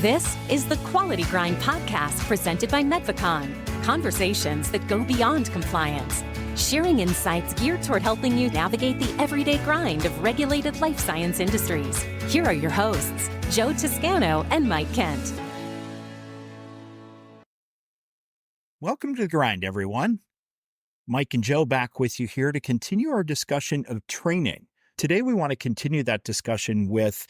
This is the Quality Grind podcast presented by Medvacon. Conversations that go beyond compliance. Sharing insights geared toward helping you navigate the everyday grind of regulated life science industries. Here are your hosts, Joe Toscano and Mike Kent. Welcome to The Grind, everyone. Mike and Joe back with you here to continue our discussion of training. Today, we want to continue that discussion with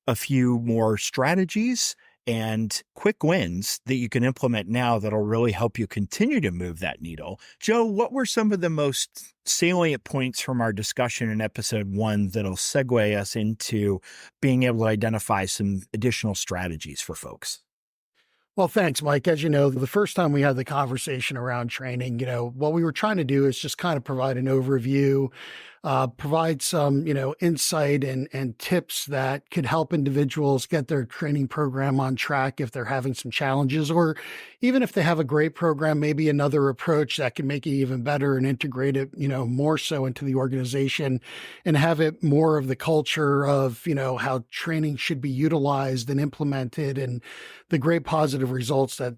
a few more strategies and quick wins that you can implement now that'll really help you continue to move that needle. Joe, what were some of the most salient points from our discussion in episode 1 that'll segue us into being able to identify some additional strategies for folks? Well, thanks, Mike. As you know, the first time we had the conversation around training, what we were trying to do is just kind of provide an overview, provide some, insight and tips that could help individuals get their training program on track if they're having some challenges, or even if they have a great program, maybe another approach that can make it even better and integrate it, more so into the organization and have it more of the culture of, how training should be utilized and implemented and the great positive results that,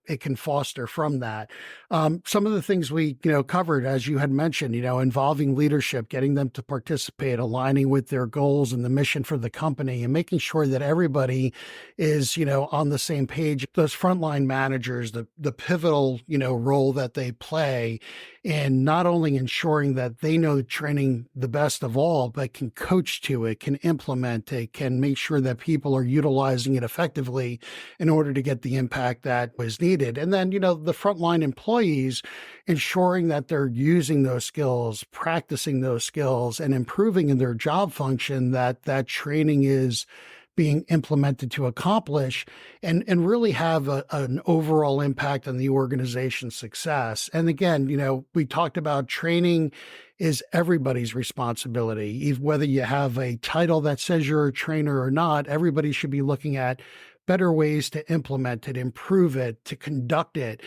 it can foster from that. Some of the things we, covered, as you had mentioned, involving leadership, getting them to participate, aligning with their goals and the mission for the company, and making sure that everybody is, on the same page. Those frontline managers, the pivotal, role that they play in not only ensuring that they know the training the best of all, but can coach to it, can implement it, can make sure that people are utilizing it effectively in order to get the impact that was needed. And then, the frontline employees, ensuring that they're using those skills, practicing those skills, and improving in their job function that training is being implemented to accomplish and really have an overall impact on the organization's success. And again, we talked about training is everybody's responsibility. Whether you have a title that says you're a trainer or not, everybody should be looking at better ways to implement it, improve it, to conduct it,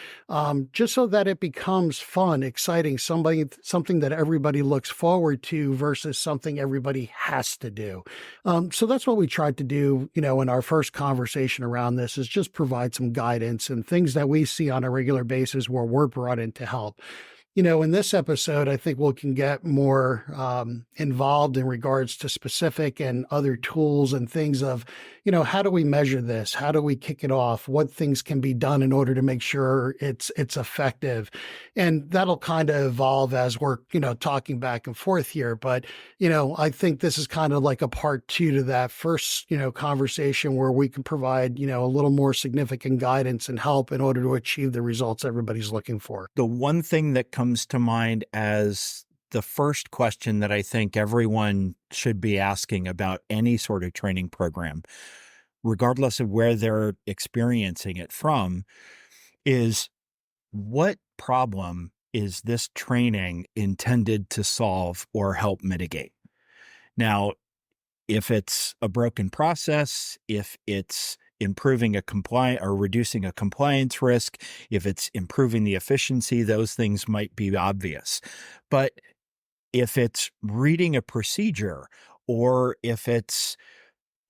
just so that it becomes fun, exciting, something that everybody looks forward to versus something everybody has to do. So that's what we tried to do, in our first conversation around this, is just provide some guidance and things that we see on a regular basis where we're brought in to help. In this episode, I think we can get more involved in regards to specific and other tools and things of, how do we measure this? How do we kick it off? What things can be done in order to make sure it's effective? And that'll kind of evolve as we're, talking back and forth here. But, I think this is kind of like a part 2 to that first, conversation where we can provide, a little more significant guidance and help in order to achieve the results everybody's looking for. The one thing that comes to mind as the first question that I think everyone should be asking about any sort of training program, regardless of where they're experiencing it from, is what problem is this training intended to solve or help mitigate? Now, if it's a broken process, if it's improving a compliance or reducing a compliance risk, if it's improving the efficiency, those things might be obvious. But if it's reading a procedure or if it's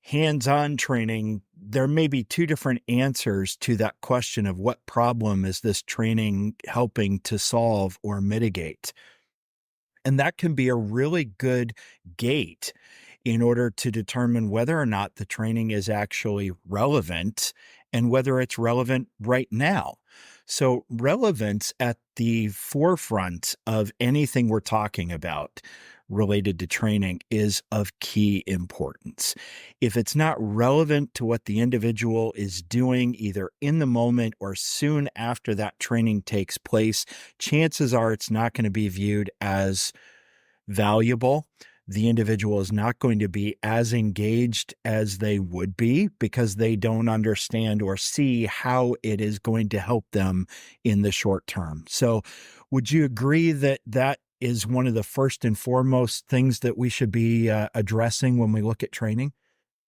hands-on training, there may be 2 different answers to that question of what problem is this training helping to solve or mitigate. And that can be a really good gate in order to determine whether or not the training is actually relevant and whether it's relevant right now. So relevance at the forefront of anything we're talking about related to training is of key importance. If it's not relevant to what the individual is doing either in the moment or soon after that training takes place, chances are it's not going to be viewed as valuable. The individual is not going to be as engaged as they would be because they don't understand or see how it is going to help them in the short term. So would you agree that that is one of the first and foremost things that we should be addressing when we look at training?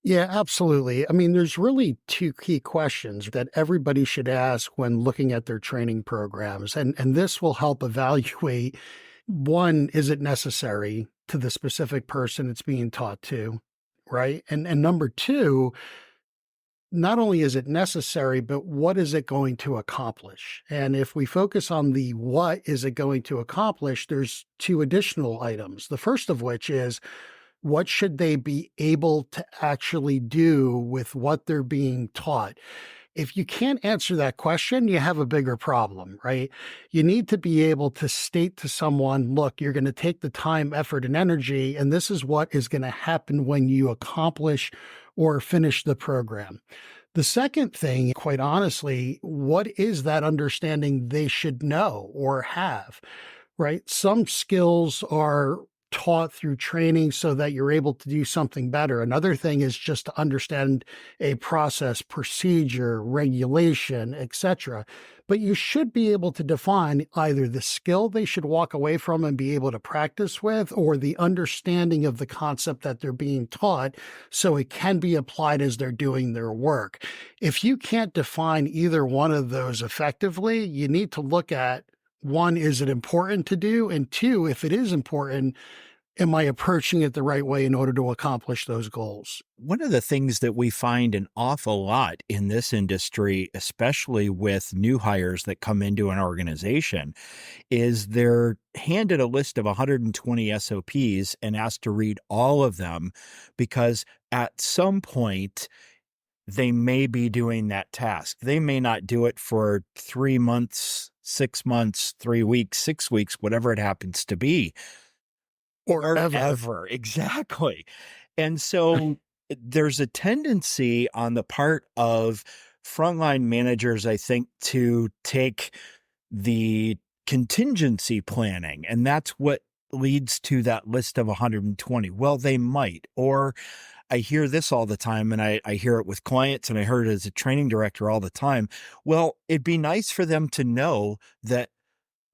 Yeah, absolutely. I mean, there's really 2 key questions that everybody should ask when looking at their training programs. And this will help evaluate, one, is it necessary to the specific person it's being taught to, right? And number 2, not only is it necessary, but what is it going to accomplish? And if we focus on the what is it going to accomplish, there's two additional items. The first of which is what should they be able to actually do with what they're being taught? If you can't answer that question, you have a bigger problem, right? You need to be able to state to someone, look, you're going to take the time, effort, and energy, and this is what is going to happen when you accomplish or finish the program. The second thing, quite honestly, what is that understanding they should know or have, right? Some skills are taught through training so that you're able to do something better. Another thing is just to understand a process, procedure, regulation, etc. But you should be able to define either the skill they should walk away from and be able to practice with, or the understanding of the concept that they're being taught so it can be applied as they're doing their work. If you can't define either one of those effectively, you need to look at, one, is it important to do? And two, if it is important, am I approaching it the right way in order to accomplish those goals? One of the things that we find an awful lot in this industry, especially with new hires that come into an organization, is they're handed a list of 120 SOPs and asked to read all of them because at some point they may be doing that task. They may not do it for 3 months, 6 months, 3 weeks, 6 weeks, whatever it happens to be. Or ever. Exactly. And so there's a tendency on the part of frontline managers, I think, to take the contingency planning, and that's what leads to that list of 120. Well, they might, or I hear this all the time, and I hear it with clients, and I heard it as a training director all the time. Well, it'd be nice for them to know that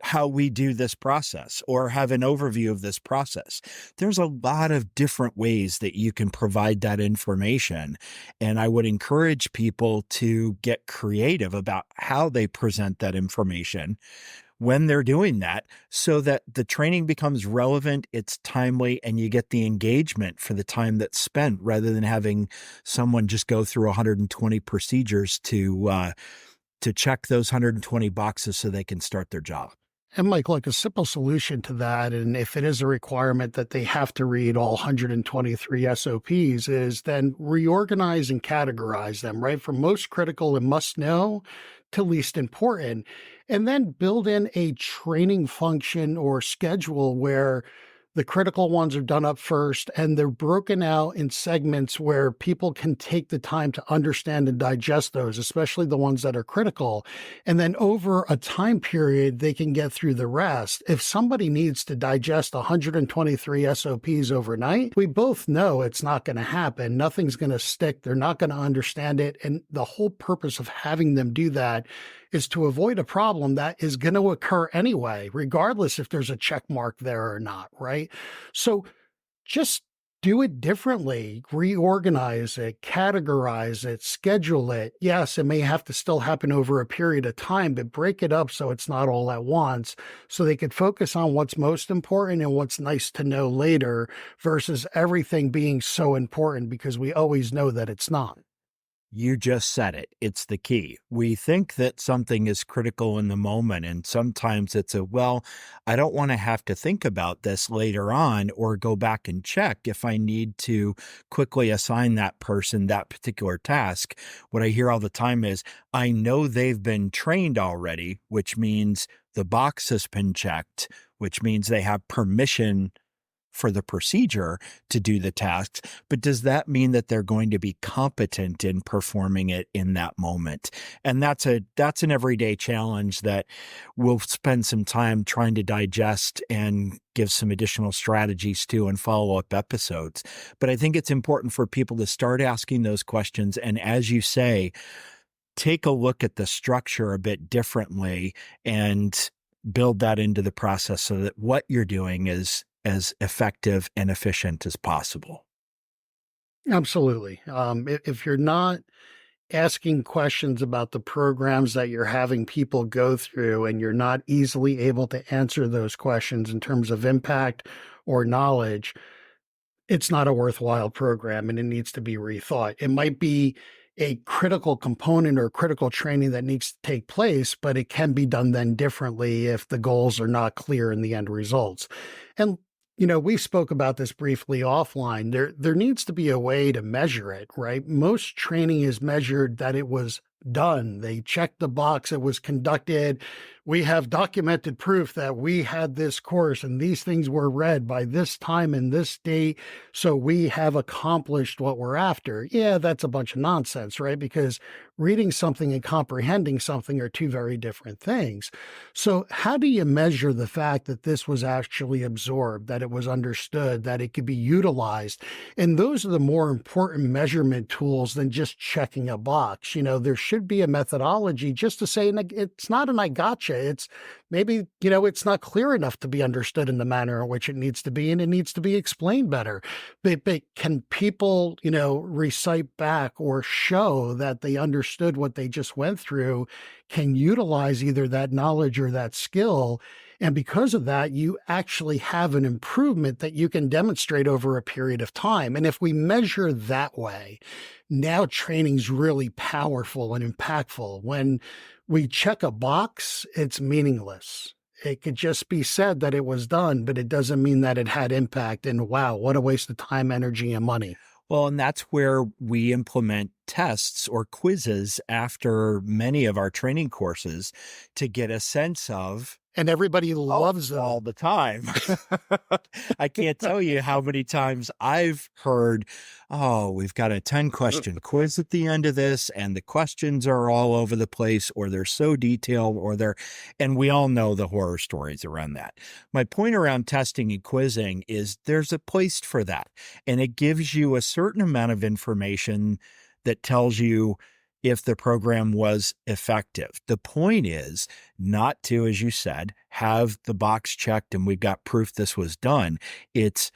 how we do this process or have an overview of this process. There's a lot of different ways that you can provide that information. And I would encourage people to get creative about how they present that information when they're doing that so that the training becomes relevant, it's timely, and you get the engagement for the time that's spent rather than having someone just go through 120 procedures to check those 120 boxes so they can start their job. And Mike, like a simple solution to that, and if it is a requirement that they have to read all 123 SOPs, is then reorganize and categorize them, right? From most critical and must know to least important, and then build in a training function or schedule where the critical ones are done up first, and they're broken out in segments where people can take the time to understand and digest those, especially the ones that are critical. And then over a time period, they can get through the rest. If somebody needs to digest 123 SOPs overnight, we both know it's not going to happen. Nothing's going to stick. They're not going to understand it. And the whole purpose of having them do that is to avoid a problem that is going to occur anyway, regardless if there's a check mark there or not, right? So just do it differently, reorganize it, categorize it, schedule it. Yes, it may have to still happen over a period of time, but break it up so it's not all at once, so they could focus on what's most important and what's nice to know later versus everything being so important because we always know that it's not. You just said it. It's the key. We think that something is critical in the moment, and sometimes it's well, I don't want to have to think about this later on or go back and check if I need to quickly assign that person that particular task. What I hear all the time is, I know they've been trained already, which means the box has been checked, which means they have permission for the procedure to do the tasks, but does that mean that they're going to be competent in performing it in that moment? And that's an everyday challenge that we'll spend some time trying to digest and give some additional strategies to in follow-up episodes. But I think it's important for people to start asking those questions. And as you say, take a look at the structure a bit differently and build that into the process so that what you're doing is as effective and efficient as possible. Absolutely. If you're not asking questions about the programs that you're having people go through and you're not easily able to answer those questions in terms of impact or knowledge, it's not a worthwhile program and it needs to be rethought. It might be a critical component or critical training that needs to take place, but it can be done then differently if the goals are not clear in the end results. And we spoke about this briefly offline. There needs to be a way to measure it, right? Most training is measured that it was done. They checked the box, it was conducted. We have documented proof that we had this course and these things were read by this time and this date. So we have accomplished what we're after. Yeah, that's a bunch of nonsense, right? Because reading something and comprehending something are two very different things. So how do you measure the fact that this was actually absorbed, that it was understood, that it could be utilized? And those are the more important measurement tools than just checking a box. There should be a methodology just to say it's not an I gotcha. It's maybe, it's not clear enough to be understood in the manner in which it needs to be, and it needs to be explained better. But can people, recite back or show that they understood what they just went through, can utilize either that knowledge or that skill? And because of that, you actually have an improvement that you can demonstrate over a period of time. And if we measure that way, now training's really powerful and impactful. When we check a box, it's meaningless. It could just be said that it was done, but it doesn't mean that it had impact. And wow, what a waste of time, energy, and money. Well, and that's where we implement tests or quizzes after many of our training courses to get a sense of. And everybody loves them all the time. I can't tell you how many times I've heard, we've got a 10-question quiz at the end of this, and the questions are all over the place, or they're so detailed, and we all know the horror stories around that. My point around testing and quizzing is there's a place for that, and it gives you a certain amount of information that tells you if the program was effective. The point is not to, as you said, have the box checked and we've got proof this was done. It's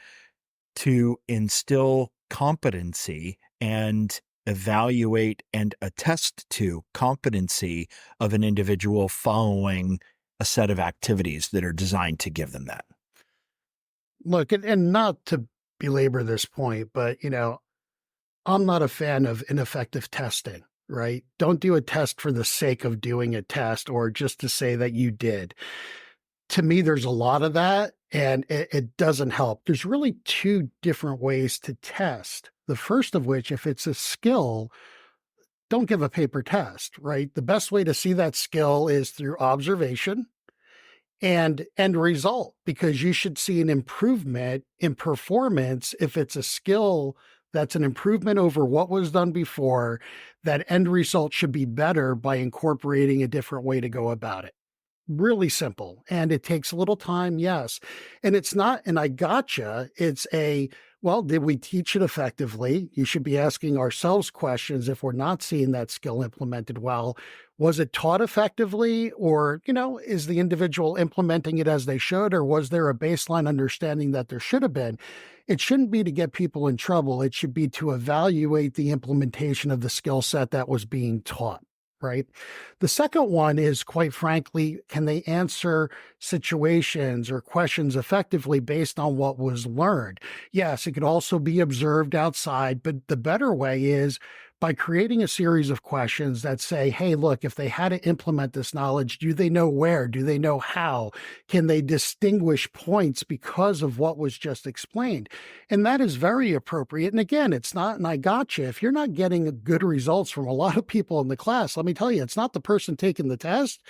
to instill competency and evaluate and attest to competency of an individual following a set of activities that are designed to give them that. Look, and not to belabor this point, but, I'm not a fan of ineffective testing. Right? Don't do a test for the sake of doing a test or just to say that you did. To me, there's a lot of that, and it doesn't help. There's really two different ways to test. The first of which, if it's a skill, don't give a paper test, right? The best way to see that skill is through observation and end result, because you should see an improvement in performance if it's a skill that's an improvement over what was done before. That end result should be better by incorporating a different way to go about it. Really simple. And it takes a little time, yes. And it's not an I gotcha. It's did we teach it effectively? You should be asking ourselves questions if we're not seeing that skill implemented well. Was it taught effectively? Or, is the individual implementing it as they should? Or was there a baseline understanding that there should have been? It shouldn't be to get people in trouble. It should be to evaluate the implementation of the skill set that was being taught, right? The second one is, quite frankly, can they answer situations or questions effectively based on what was learned? Yes, it could also be observed outside, but the better way is by creating a series of questions that say, hey, look, if they had to implement this knowledge, do they know where? Do they know how? Can they distinguish points because of what was just explained? And that is very appropriate. And again, it's not an I gotcha. If you're not getting good results from a lot of people in the class, let me tell you, it's not the person taking the test.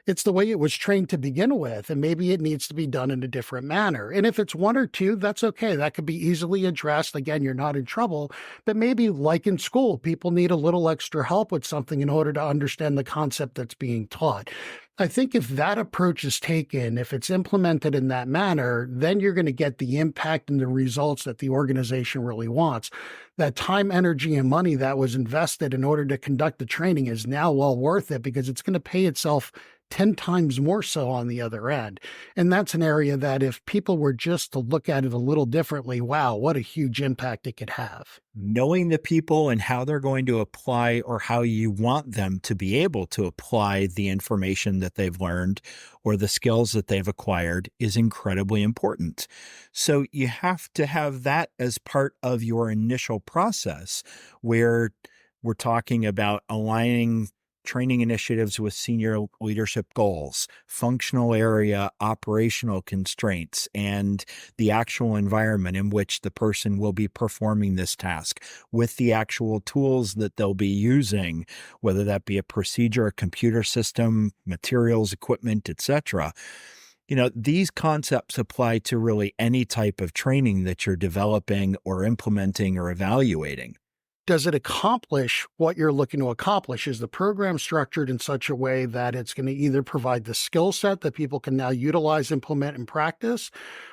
It's the way it was trained to begin with, and maybe it needs to be done in a different manner. And if it's one or two, that's okay. That could be easily addressed. Again, you're not in trouble, but maybe like in school, people need a little extra help with something in order to understand the concept that's being taught. I think if that approach is taken, if it's implemented in that manner, then you're going to get the impact and the results that the organization really wants. That time, energy, and money that was invested in order to conduct the training is now well worth it, because it's going to pay itself 10 times more so on the other end. And that's an area that if people were just to look at it a little differently, wow, what a huge impact it could have. Knowing the people and how they're going to apply, or how you want them to be able to apply the information that they've learned or the skills that they've acquired, is incredibly important. So you have to have that as part of your initial process, where we're talking about aligning training initiatives with senior leadership goals, functional area operational constraints, and the actual environment in which the person will be performing this task with the actual tools that they'll be using, whether that be a procedure, a computer system, materials, equipment, etc. These concepts apply to really any type of training that you're developing or implementing or evaluating. Does it accomplish what you're looking to accomplish? Is the program structured in such a way that it's going to either provide the skill set that people can now utilize, implement, and practice,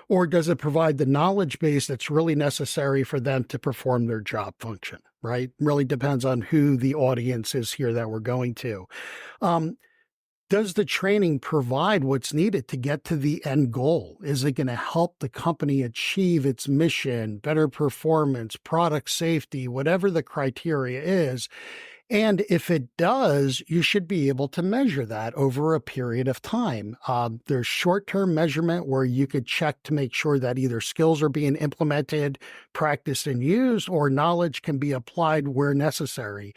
or does it provide the knowledge base that's really necessary for them to perform their job function, right? Really depends on who the audience is here that we're going to. Does the training provide what's needed to get to the end goal? Is it going to help the company achieve its mission, better performance, product safety, whatever the criteria is? And if it does, you should be able to measure that over a period of time. There's short-term measurement where you could check to make sure that either skills are being implemented, practiced, and used, or knowledge can be applied where necessary.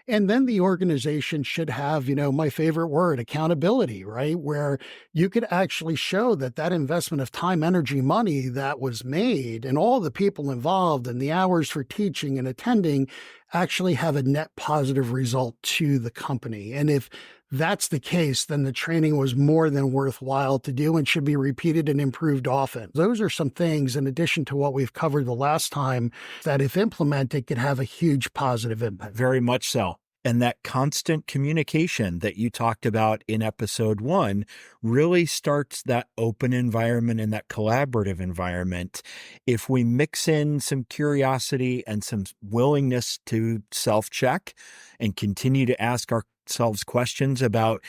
And then the organization should have, my favorite word, accountability, right? Where you could actually show that that investment of time, energy, money that was made and all the people involved and the hours for teaching and attending actually have a net positive result to the company. And if that's the case, then the training was more than worthwhile to do and should be repeated and improved often. Those are some things, in addition to what we've covered the last time, that if implemented could have a huge positive impact. Very much so. And that constant communication that you talked about in episode 1 really starts that open environment and that collaborative environment. If we mix in some curiosity and some willingness to self-check and continue to ask ourselves questions about,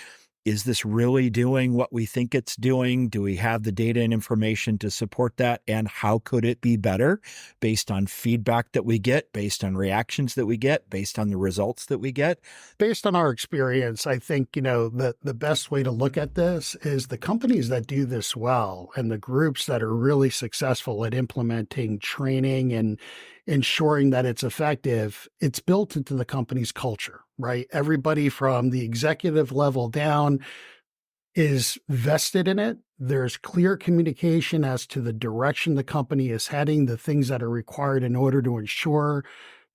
is this really doing what we think it's doing? Do we have the data and information to support that? And how could it be better based on feedback that we get, based on reactions that we get, based on the results that we get? Based on our experience, I think, the best way to look at this is the companies that do this well and the groups that are really successful at implementing training and ensuring that it's effective, it's built into the company's culture, right? Everybody from the executive level down is vested in it. There's clear communication as to the direction the company is heading, the things that are required in order to ensure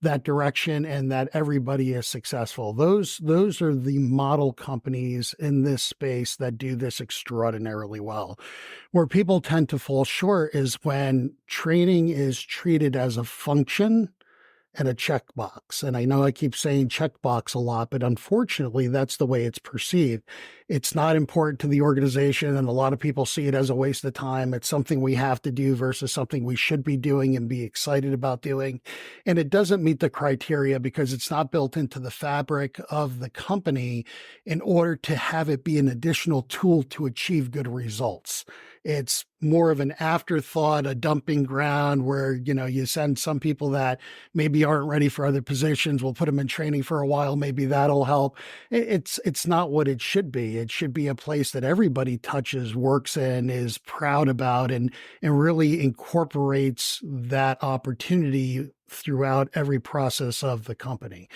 that direction, and that everybody is successful. Those are the model companies in this space that do this extraordinarily well. Where people tend to fall short is when training is treated as a function and a checkbox. And I know I keep saying checkbox a lot, but unfortunately, that's the way it's perceived. It's not important to the organization, and a lot of people see it as a waste of time. It's something we have to do versus something we should be doing and be excited about doing. And it doesn't meet the criteria because it's not built into the fabric of the company in order to have it be an additional tool to achieve good results. It's more of an afterthought, a dumping ground where, you send some people that maybe aren't ready for other positions. We'll put them in training for a while. Maybe that'll help. It's not what it should be. It should be a place that everybody touches, works in, is proud about, and really incorporates that opportunity throughout every process of the company.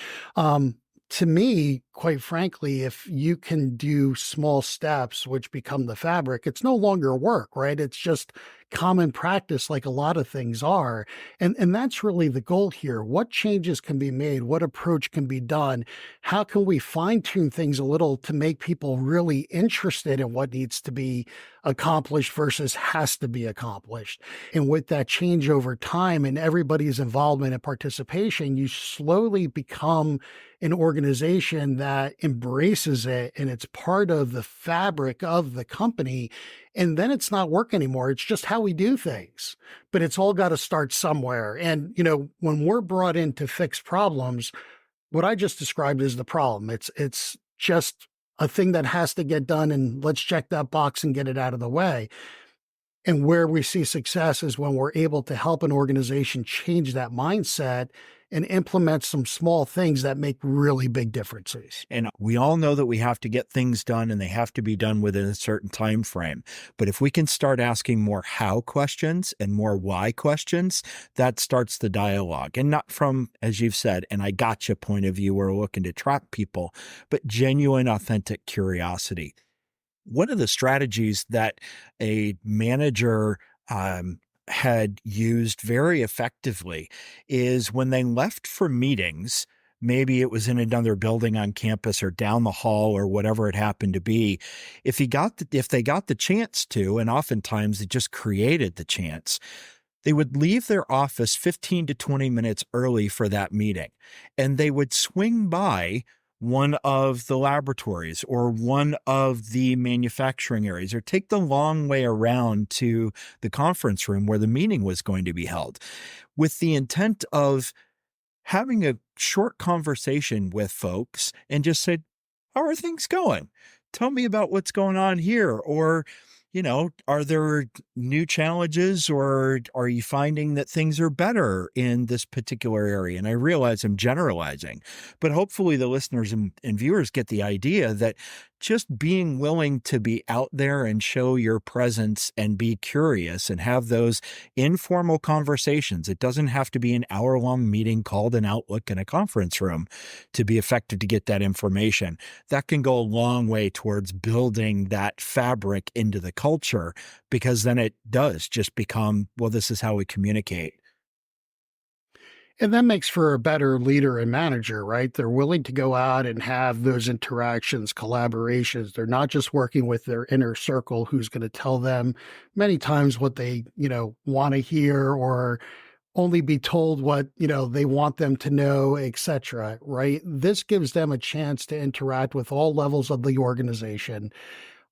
To me, quite frankly, if you can do small steps, which become the fabric, it's no longer work, right? It's just common practice like a lot of things are. And that's really the goal here. What changes can be made? What approach can be done? How can we fine tune things a little to make people really interested in what needs to be accomplished versus has to be accomplished? And with that change over time and everybody's involvement and participation, you slowly become an organization that embraces it and it's part of the fabric of the company. And then it's not work anymore. It's just how we do things, but it's all got to start somewhere. And, when we're brought in to fix problems, what I just described is the problem. It's just a thing that has to get done, and let's check that box and get it out of the way. And where we see success is when we're able to help an organization change that mindset and implement some small things that make really big differences. And we all know that we have to get things done and they have to be done within a certain time frame. But if we can start asking more how questions and more why questions, that starts the dialogue. And not from, as you've said, an I gotcha point of view where we're looking to trap people, but genuine, authentic curiosity. One of the strategies that a manager had used very effectively is when they left for meetings, maybe it was in another building on campus or down the hall or whatever it happened to be. If they got the chance to, and oftentimes they just created the chance, they would leave their office 15 to 20 minutes early for that meeting, and they would swing by one of the laboratories or one of the manufacturing areas, or take the long way around to the conference room where the meeting was going to be held, with the intent of having a short conversation with folks and just say, how are things going? Tell me about what's going on here. Or, are there new challenges, or are you finding that things are better in this particular area? And I realize I'm generalizing, but hopefully the listeners and viewers get the idea that just being willing to be out there and show your presence and be curious and have those informal conversations. It doesn't have to be an hour-long meeting called an Outlook in a conference room to be effective to get that information. That can go a long way towards building that fabric into the culture, because then it does just become, well, this is how we communicate. And that makes for a better leader and manager, right? They're willing to go out and have those interactions, collaborations. They're not just working with their inner circle who's going to tell them many times what they, want to hear, or only be told what, they want them to know, et cetera, right? This gives them a chance to interact with all levels of the organization,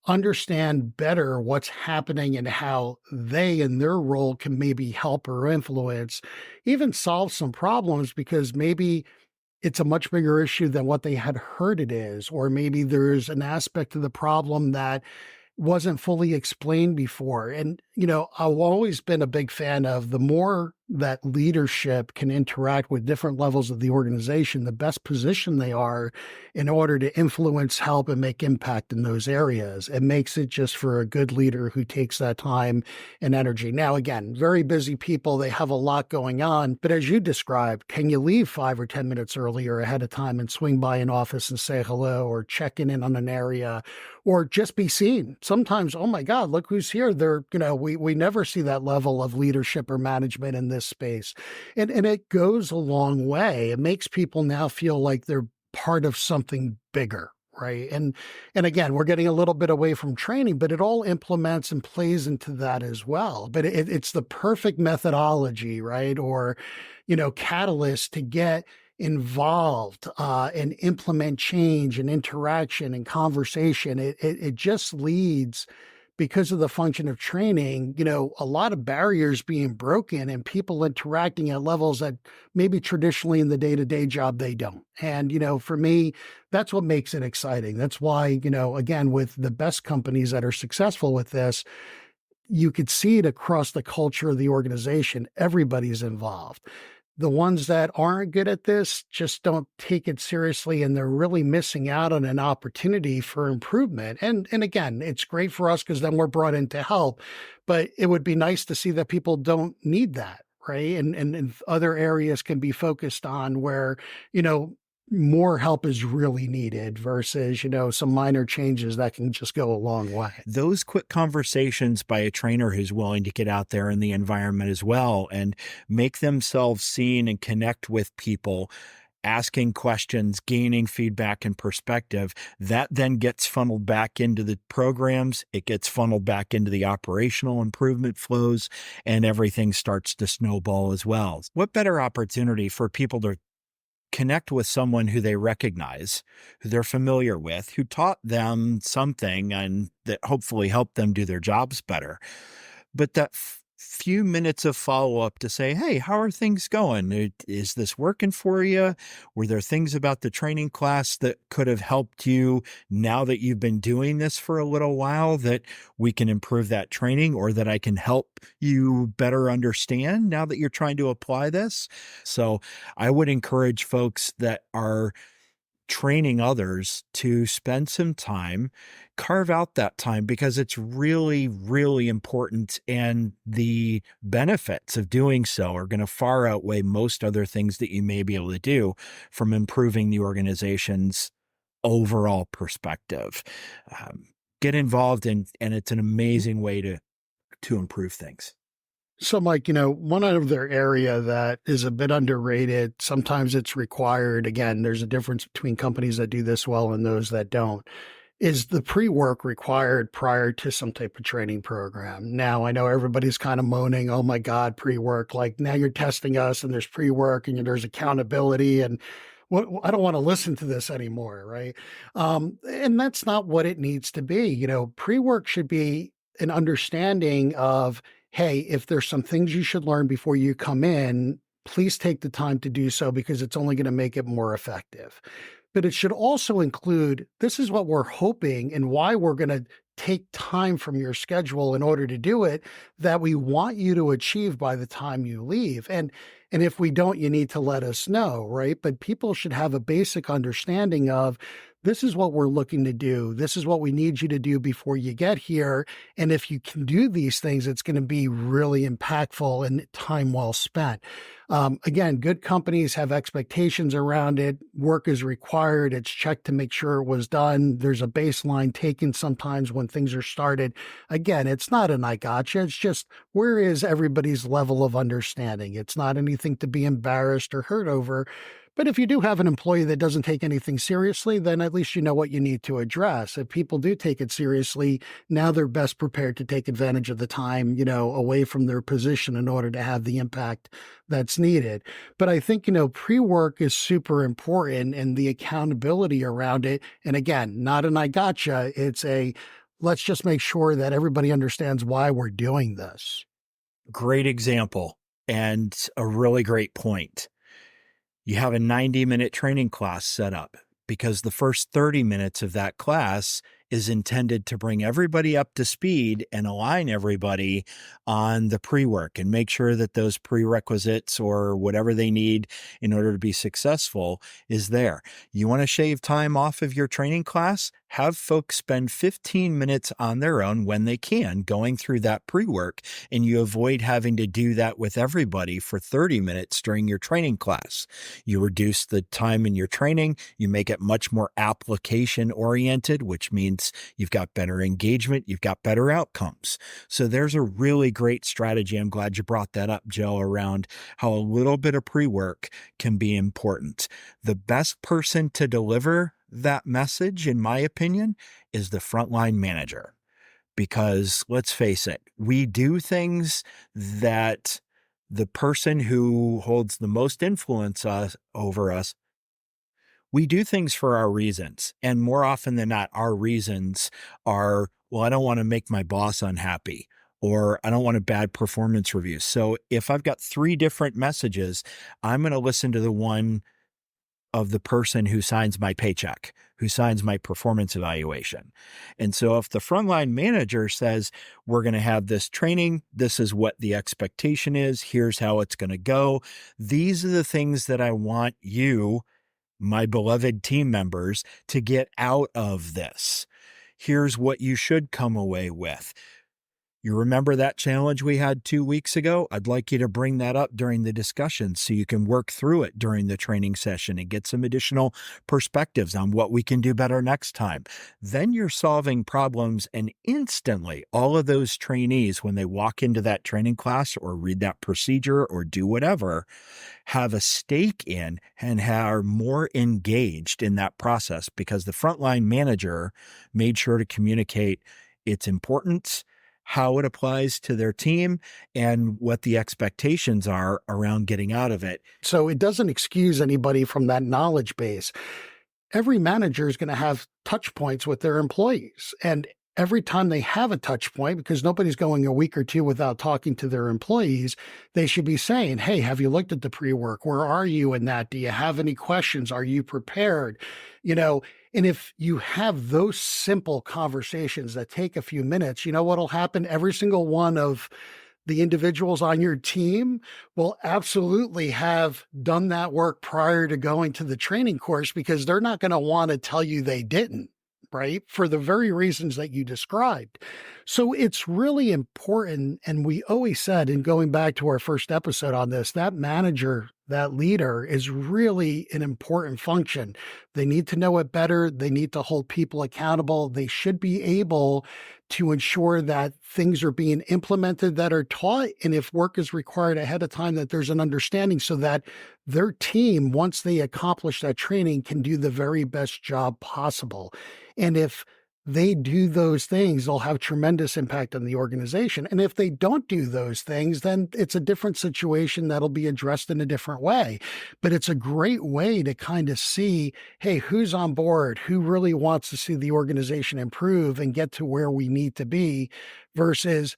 understand better what's happening and how they in their role can maybe help or influence, even solve some problems, because maybe it's a much bigger issue than what they had heard it is, or maybe there's an aspect of the problem that wasn't fully explained before. And, I've always been a big fan of the more that leadership can interact with different levels of the organization, the best position they are in order to influence, help, and make impact in those areas. It makes it just for a good leader who takes that time and energy. Now, again, very busy people, they have a lot going on, but as you described, can you leave 5 or 10 minutes earlier ahead of time and swing by an office and say hello, or checking in on an area, or just be seen? Sometimes, oh my God, look who's here. We never see that level of leadership or management in this space. And it goes a long way. It makes people now feel like they're part of something bigger, right? And again, we're getting a little bit away from training, but it all implements and plays into that as well. But it's the perfect methodology, right? Or, catalyst to get involved and implement change and interaction and conversation. It just leads, because of the function of training, a lot of barriers being broken and people interacting at levels that maybe traditionally in the day-to-day job they don't. And, for me, that's what makes it exciting. That's why, again, with the best companies that are successful with this, you could see it across the culture of the organization. Everybody's involved. The ones that aren't good at this just don't take it seriously, and they're really missing out on an opportunity for improvement. And again, it's great for us because then we're brought in to help, but it would be nice to see that people don't need that, right? And other areas can be focused on where, more help is really needed versus, some minor changes that can just go a long way. Those quick conversations by a trainer who's willing to get out there in the environment as well and make themselves seen and connect with people, asking questions, gaining feedback and perspective, that then gets funneled back into the programs. It gets funneled back into the operational improvement flows, and everything starts to snowball as well. What better opportunity for people to connect with someone who they recognize, who they're familiar with, who taught them something and that hopefully helped them do their jobs better. But that few minutes of follow-up to say, hey, how are things going? Is this working for you? Were there things about the training class that could have helped you now that you've been doing this for a little while that we can improve that training, or that I can help you better understand now that you're trying to apply this? So I would encourage folks that are training others to spend some time, carve out that time, because it's really, really important. And the benefits of doing so are going to far outweigh most other things that you may be able to do from improving the organization's overall perspective. Get involved and it's an amazing way to improve things. So, Mike, one other area that is a bit underrated, sometimes it's required. Again, there's a difference between companies that do this well and those that don't, is the pre-work required prior to some type of training program. Now, I know everybody's kind of moaning, oh my God, pre-work, like now you're testing us and there's pre-work and there's accountability and I don't want to listen to this anymore, right? And that's not what it needs to be. Pre-work should be an understanding of, hey, if there's some things you should learn before you come in, please take the time to do so because it's only going to make it more effective. But it should also include, this is what we're hoping and why we're going to take time from your schedule in order to do it, that we want you to achieve by the time you leave. And if we don't, you need to let us know, right? But people should have a basic understanding of, this is what we're looking to do. This is what we need you to do before you get here. And if you can do these things, it's going to be really impactful and time well spent. Again, good companies have expectations around it. Work is required. It's checked to make sure it was done. There's a baseline taken sometimes when things are started. Again, it's not an I gotcha. It's just, where is everybody's level of understanding? It's not anything to be embarrassed or hurt over. But if you do have an employee that doesn't take anything seriously, then at least you know what you need to address. If people do take it seriously, now they're best prepared to take advantage of the time, away from their position in order to have the impact that's needed. But I think, pre-work is super important and the accountability around it. And again, not an I gotcha. It's let's just make sure that everybody understands why we're doing this. Great example and a really great point. You have a 90-minute training class set up because the first 30 minutes of that class is intended to bring everybody up to speed and align everybody on the pre-work and make sure that those prerequisites or whatever they need in order to be successful is there. You want to shave time off of your training class? Have folks spend 15 minutes on their own when they can going through that pre-work, and you avoid having to do that with everybody for 30 minutes during your training class. You reduce the time in your training. You make it much more application oriented, which means you've got better engagement, you've got better outcomes. So there's a really great strategy. I'm glad you brought that up, Joe, around how a little bit of pre-work can be important. The best person to deliver that message, in my opinion, is the frontline manager. Because let's face it, we do things that the person who holds the most influence over us, we do things for our reasons. And more often than not, our reasons are, well, I don't want to make my boss unhappy, or I don't want a bad performance review. So if I've got 3 different messages, I'm going to listen to the one of the person who signs my paycheck, who signs my performance evaluation. And so if the frontline manager says, we're going to have this training, this is what the expectation is, here's how it's going to go. These are the things that I want you, my beloved team members, to get out of this. Here's what you should come away with. You remember that challenge we had 2 weeks ago? I'd like you to bring that up during the discussion so you can work through it during the training session and get some additional perspectives on what we can do better next time. Then you're solving problems, and instantly all of those trainees, when they walk into that training class or read that procedure or do whatever, have a stake in and are more engaged in that process because the frontline manager made sure to communicate its importance, how it applies to their team, and what the expectations are around getting out of it. So it doesn't excuse anybody from that knowledge base. Every manager is going to have touch points with their employees, and every time they have a touch point, because nobody's going a week or two without talking to their employees, they should be saying, hey, have you looked at the pre-work? Where are you in that? Do you have any questions? Are you prepared? And if you have those simple conversations that take a few minutes, you know what'll happen? Every single one of the individuals on your team will absolutely have done that work prior to going to the training course, because they're not going to want to tell you they didn't, right? For the very reasons that you described. So it's really important. And we always said, and going back to our first episode on this, that manager, that leader is really an important function. They need to know it better. They need to hold people accountable. They should be able to ensure that things are being implemented that are taught. And if work is required ahead of time, that there's an understanding so that their team, once they accomplish that training, can do the very best job possible. And if they do those things, they'll have tremendous impact on the organization. And if they don't do those things, then it's a different situation that'll be addressed in a different way. But it's a great way to kind of see, hey, who's on board, who really wants to see the organization improve and get to where we need to be, versus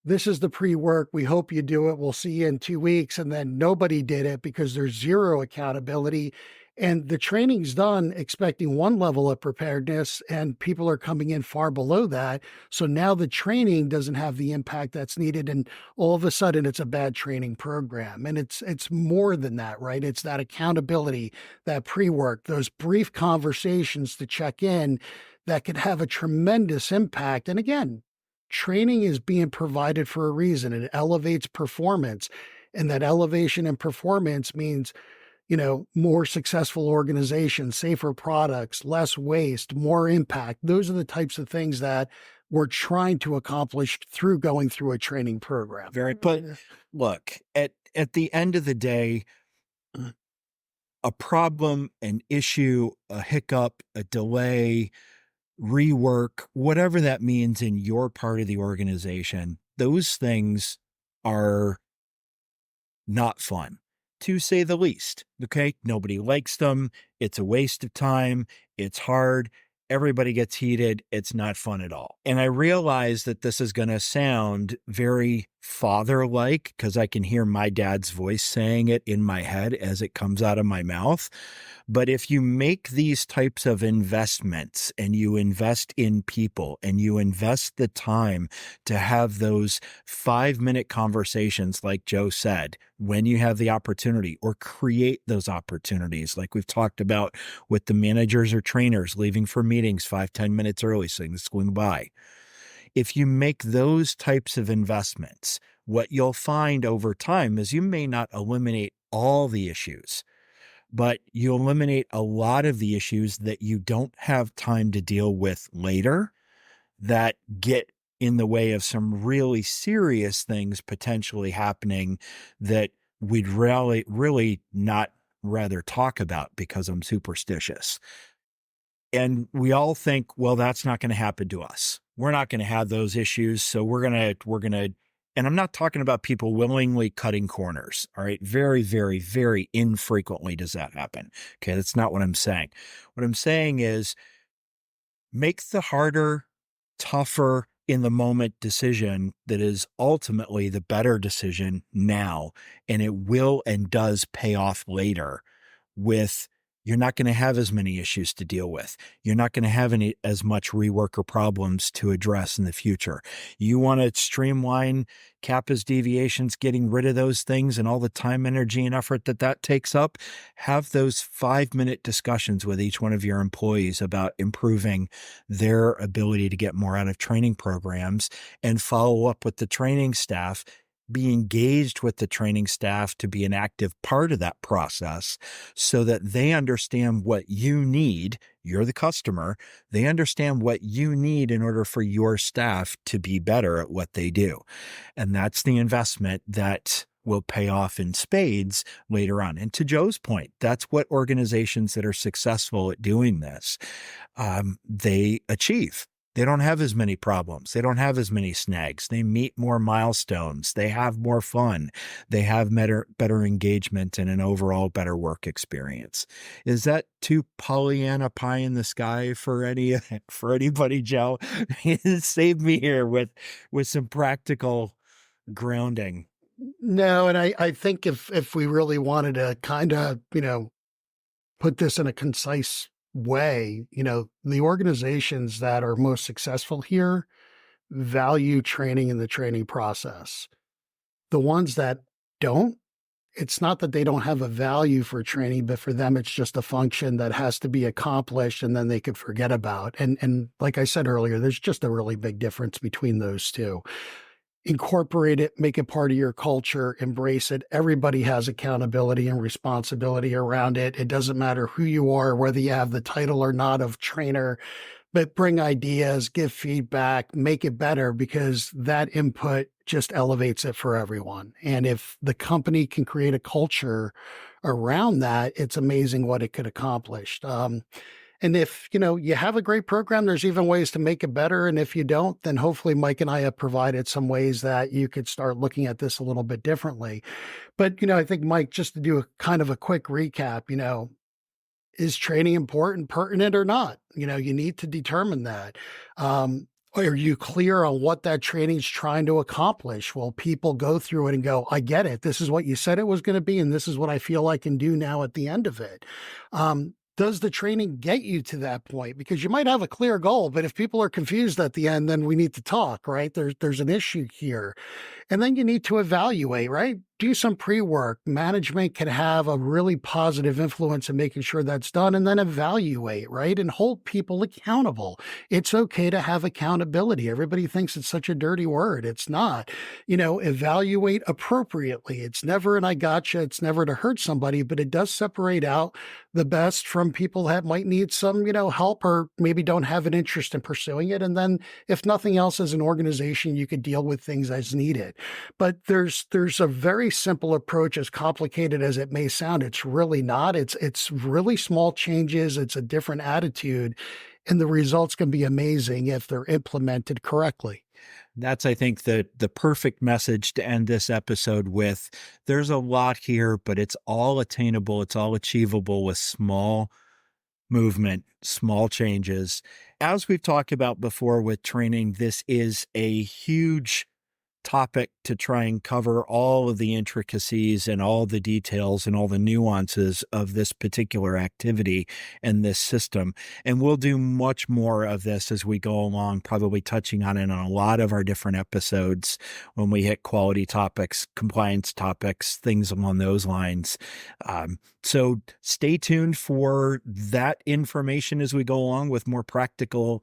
this is the pre-work. We hope you do it. We'll see you in 2 weeks. And then nobody did it because there's zero accountability. And the training's done expecting one level of preparedness, and people are coming in far below that. So now the training doesn't have the impact that's needed. And all of a sudden it's a bad training program. And it's more than that, right? It's that accountability, that pre-work, those brief conversations to check in that could have a tremendous impact. And again, training is being provided for a reason. It elevates performance, and that elevation in performance means more successful organizations, safer products, less waste, more impact. Those are the types of things that we're trying to accomplish through going through a training program. But look, at the end of the day, a problem, an issue, a hiccup, a delay, rework, whatever that means in your part of the organization, those things are not fun, to say the least. Okay. Nobody likes them. It's a waste of time. It's hard. Everybody gets heated. It's not fun at all. And I realize that this is going to sound very father-like, because I can hear my dad's voice saying it in my head as it comes out of my mouth. But if you make these types of investments, and you invest in people, and you invest the time to have those 5-minute conversations, like Joe said, when you have the opportunity, or create those opportunities, like we've talked about with the managers or trainers leaving for meetings 5-10 minutes early so they can swing by. If you make those types of investments, what you'll find over time is you may not eliminate all the issues, but you eliminate a lot of the issues that you don't have time to deal with later, that get in the way of some really serious things potentially happening that we'd really not rather talk about because I'm superstitious. And we all think, well, that's not going to happen to us. We're not going to have those issues. So we're going to, and I'm not talking about people willingly cutting corners. All right. Very, very, very infrequently does that happen. Okay. That's not what I'm saying. What I'm saying is make the harder, tougher, in the moment decision that is ultimately the better decision now. And it will and does pay off later with, you're not going to have as many issues to deal with. You're not going to have as much rework or problems to address in the future. You want to streamline CAPA's deviations, getting rid of those things and all the time, energy, and effort that takes up. Have those 5-minute discussions with each one of your employees about improving their ability to get more out of training programs, and follow up with the training staff. Be engaged with the training staff to be an active part of that process so that they understand what you need. You're the customer. They understand what you need in order for your staff to be better at what they do. And that's the investment that will pay off in spades later on. And to Joe's point, that's what organizations that are successful at doing this, they achieve. They don't have as many problems. They don't have as many snags. They meet more milestones. They have more fun. They have better engagement and an overall better work experience. Is that too Pollyanna pie in the sky for anybody, Joe? Save me here with some practical grounding. No, and I think if we really wanted to kind of, put this in a concise way, the organizations that are most successful here value training in the training process. The ones that don't, it's not that they don't have a value for training, but for them, it's just a function that has to be accomplished and then they could forget about. And like I said earlier, there's just a really big difference between those two. Incorporate it, make it part of your culture, embrace it. Everybody has accountability and responsibility around it. It doesn't matter who you are, whether you have the title or not of trainer, but bring ideas, give feedback, make it better, because that input just elevates it for everyone. And if the company can create a culture around that, it's amazing what it could accomplish. And if, you have a great program, there's even ways to make it better. And if you don't, then hopefully Mike and I have provided some ways that you could start looking at this a little bit differently. But, I think, Mike, just to do a kind of a quick recap, is training important, pertinent or not? You need to determine that. Are you clear on what that training is trying to accomplish? Well, people go through it and go, I get it. This is what you said it was going to be. And this is what I feel I can do now at the end of it. Does the training get you to that point? Because you might have a clear goal, but if people are confused at the end, then we need to talk, right? There's an issue here. And then you need to evaluate, right? Do some pre-work. Management can have a really positive influence in making sure that's done, and then evaluate, right? And hold people accountable. It's okay to have accountability. Everybody thinks it's such a dirty word. It's not. Evaluate appropriately. It's never an I gotcha. It's never to hurt somebody, but it does separate out the best from people that might need some, help or maybe don't have an interest in pursuing it. And then if nothing else, as an organization, you could deal with things as needed. But there's a very simple approach, as complicated as it may sound. It's really not. It's really small changes. It's a different attitude, and the results can be amazing if they're implemented correctly. That's, I think, the perfect message to end this episode with. There's a lot here, but it's all attainable. It's all achievable with small movement, small changes. As we've talked about before with training, this is a huge topic to try and cover all of the intricacies and all the details and all the nuances of this particular activity and this system. And we'll do much more of this as we go along, probably touching on it on a lot of our different episodes when we hit quality topics, compliance topics, things along those lines. So stay tuned for that information as we go along with more practical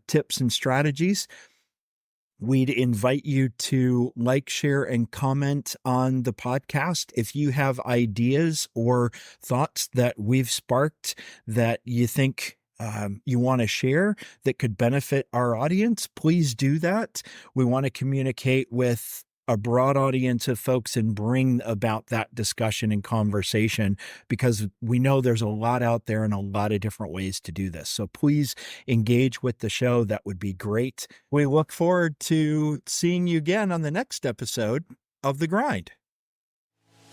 tips and strategies. We'd invite you to like, share, and comment on the podcast. If you have ideas or thoughts that we've sparked that you think you want to share that could benefit our audience, please do that. We want to communicate with a broad audience of folks and bring about that discussion and conversation, because we know there's a lot out there and a lot of different ways to do this. So please engage with the show. That would be great. We look forward to seeing you again on the next episode of The Grind.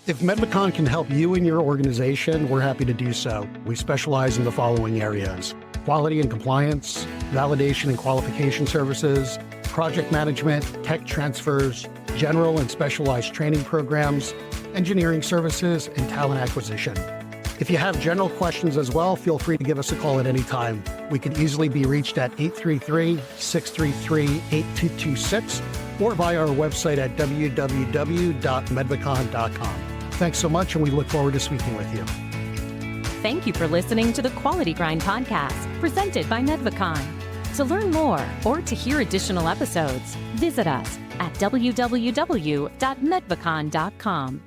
If Medvacon can help you and your organization, we're happy to do so. We specialize in the following areas: quality and compliance, validation and qualification services, project management, tech transfers, general and specialized training programs, engineering services, and talent acquisition. If you have general questions as well, feel free to give us a call at any time. We can easily be reached at 833-633-8226 or via our website at www.medvacon.com. Thanks so much, and we look forward to speaking with you. Thank you for listening to the Quality Grind podcast, presented by Medvacon. To learn more or to hear additional episodes, visit us at www.medvacon.com.